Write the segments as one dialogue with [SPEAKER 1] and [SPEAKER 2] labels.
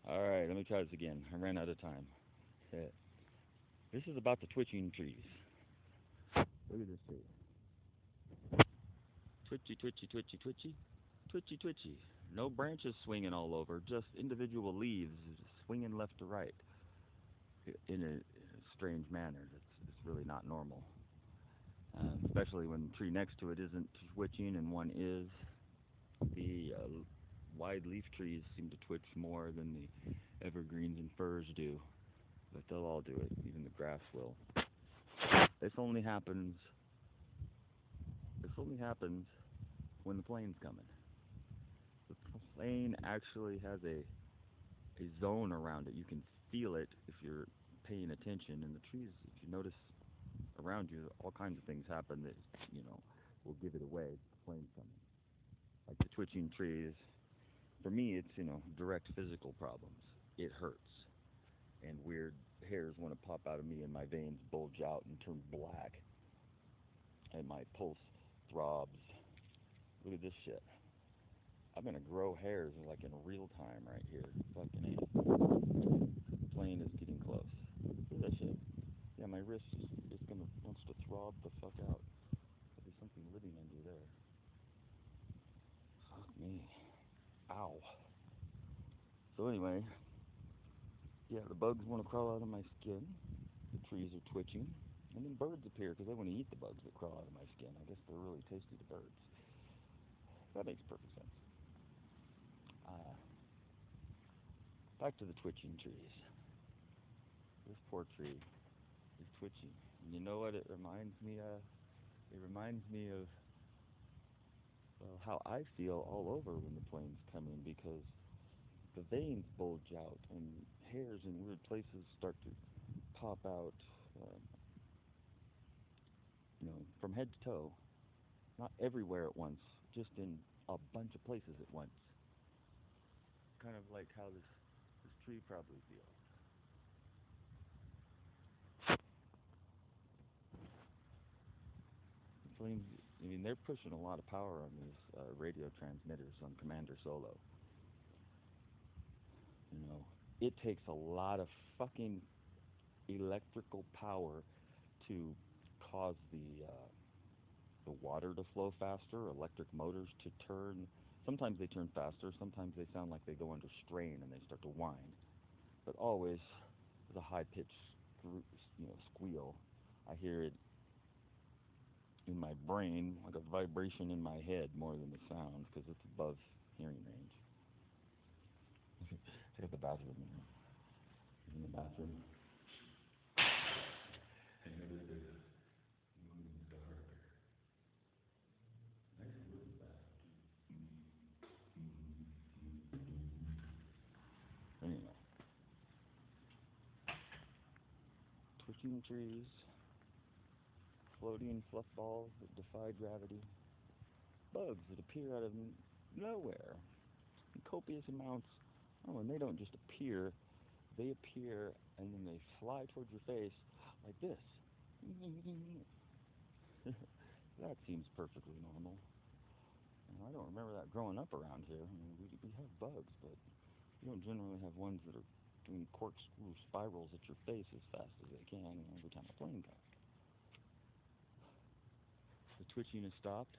[SPEAKER 1] Alright, let me try this again. I ran out of time. This is about the twitching trees. Look at this tree. Twitchy, twitchy, twitchy, twitchy. Twitchy, twitchy. No branches swinging all over, just individual leaves swinging left to right in a strange manner. It's really not normal. Especially when the tree next to it isn't twitching and one is. The wide leaf trees seem to twitch more than the evergreens and firs do, but they'll all do it. Even the grass will. This only happens. This only happens when the plane's coming. The plane actually has a zone around it. You can feel it if you're paying attention. And the trees, if you notice around you, all kinds of things happen that will give it away. The plane's coming. Like the twitching trees. For me, it's direct physical problems. It hurts, and weird hairs want to pop out of me, and my veins bulge out and turn black, and my pulse throbs. Look at this shit. I'm gonna grow hairs like in real time right here. Fucking A. Plane is getting close. Look at that shit. Yeah, my wrist is gonna wants to throb the fuck out. There's something living under there. Fuck me. Ow. So anyway, yeah, the bugs want to crawl out of my skin. The trees are twitching. And then birds appear because they want to eat the bugs that crawl out of my skin. I guess they're really tasty to birds. That makes perfect sense. Uh, Back to the twitching trees. This poor tree is twitching. And you know what it reminds me of? It reminds me of, well, how I feel all over when the plane's coming because the veins bulge out and hairs in weird places start to pop out, uh, from head to toe. Not everywhere at once, just in a bunch of places at once. Kind of like how this tree probably feels. The flames, I mean, they're pushing a lot of power on these radio transmitters on Commander Solo. You know, it takes a lot of fucking electrical power to cause the water to flow faster, electric motors to turn. Sometimes they turn faster. Sometimes they sound like they go under strain and they start to whine. But always, there's a high pitched, squeal. I hear it in my brain, like a vibration in my head more than the sound, because it's above hearing range. Check out the bathroom here. In the bathroom. And notice there's moving guard. Nice wood bathroom. Anyway, twitching trees, floating fluff balls that defy gravity, bugs that appear out of nowhere in copious amounts. Oh, and they don't just appear, they appear and then they fly towards your face like this. That seems perfectly normal. I don't remember that growing up around here. I mean, we have bugs, but you don't generally have ones that are doing corkscrew spirals at your face as fast as they can every time a plane comes. The twitching has stopped.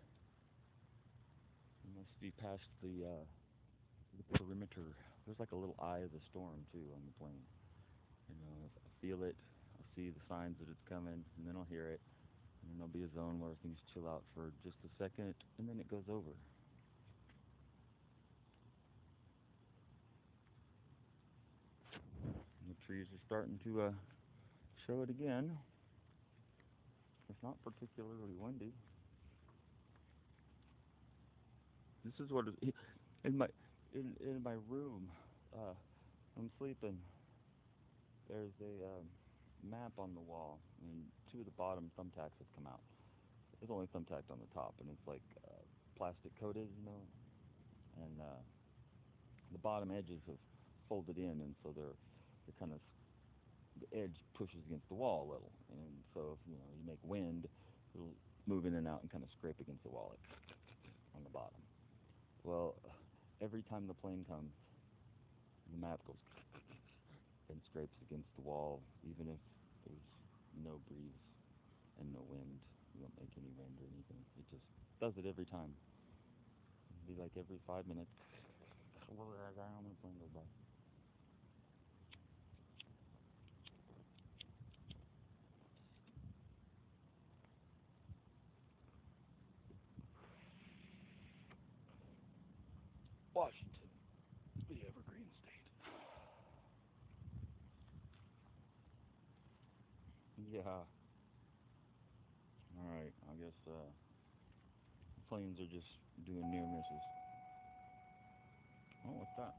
[SPEAKER 1] You must be past the perimeter. There's like a little eye of the storm too on the plane. I feel it. I'll see the signs that it's coming, and then I'll hear it, and then there'll be a zone where things chill out for just a second, and then it goes over. And the trees are starting to show it again. It's not particularly windy. This is what it, in my in my room. Uh, I'm sleeping. There's a map on the wall, and two of the bottom thumbtacks have come out. There's only thumbtacked on the top, and it's like plastic coated, and the bottom edges have folded in, and so they're kind of the edge pushes against the wall a little, and so if you make wind, it'll move in and out and kind of scrape against the wall like on the bottom. Well, every time the plane comes, The mat goes and scrapes against the wall, even if there's no breeze and no wind. You don't make any wind or anything. It just does it every time. It'd be like every 5 minutes. And the plane goes by. Washington, the Evergreen State. Yeah. All right. I guess planes are just doing near misses. Oh, what's that?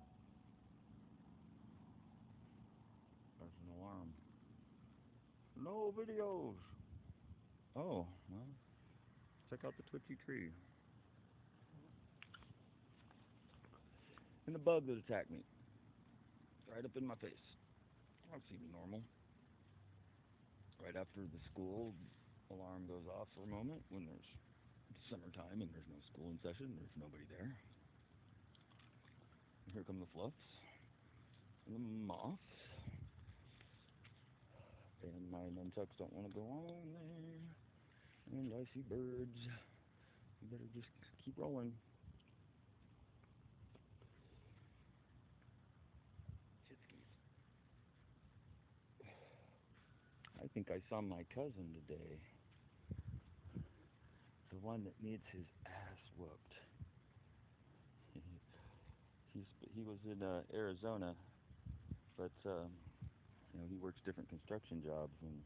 [SPEAKER 1] There's an alarm. No videos. Oh, well, check out the twitchy tree. And the bug that attacked me. Right up in my face. That seems normal. Right after the school alarm goes off for a moment when there's summertime and there's no school in session, there's nobody there. And here come the fluffs and the moths. And my nunchucks don't want to go on there. And I see birds. You better just keep rolling. I think I saw my cousin today. The one that needs his ass whooped. he was in Arizona, but he works different construction jobs, and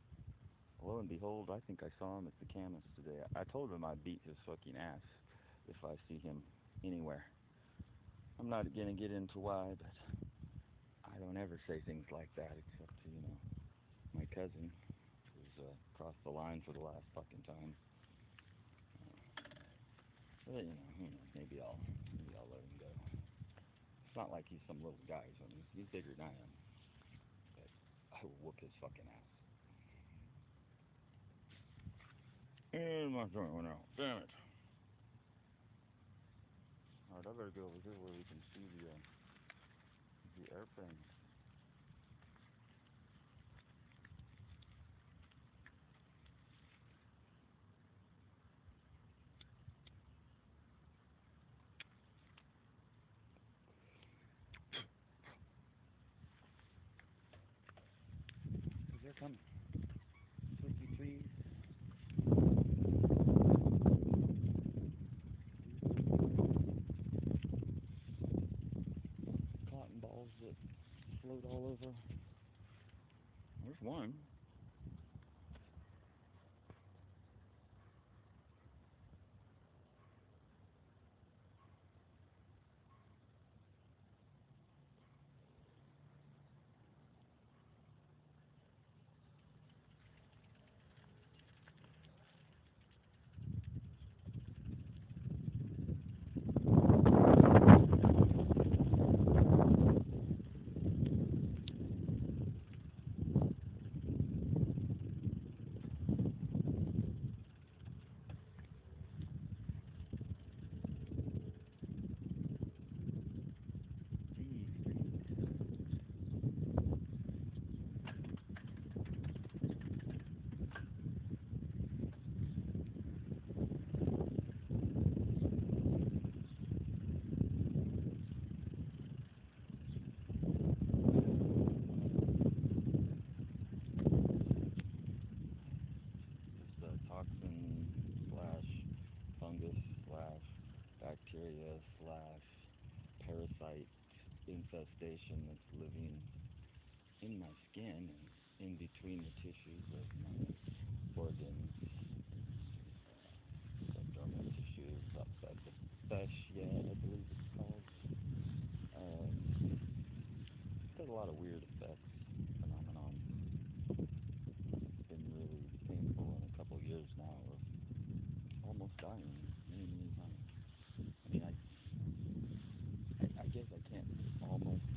[SPEAKER 1] lo and behold, I think I saw him at the Camas today. I told him I'd beat his fucking ass if I see him anywhere. I'm not gonna get into why, but I don't ever say things like that except to my cousin who's crossed the line for the last fucking time. But maybe I'll let him go. It's not like he's some little guy, so he's bigger than I am. But I will whoop his fucking ass. And my joint went out. Damn it. Alright, I better go over here where we can see the airplane. Because they're coming. Twisty trees. Cotton balls that float all over. There's one. Toxin slash fungus slash bacteria slash parasite infestation that's living in my skin and in between the tissues of my organs, subdermal tissues, outside the fascia, I believe it's called. It's got a lot of weird effects, phenomenon. It's been really painful in a couple years now of almost dying many times. I mean, I guess I can't almost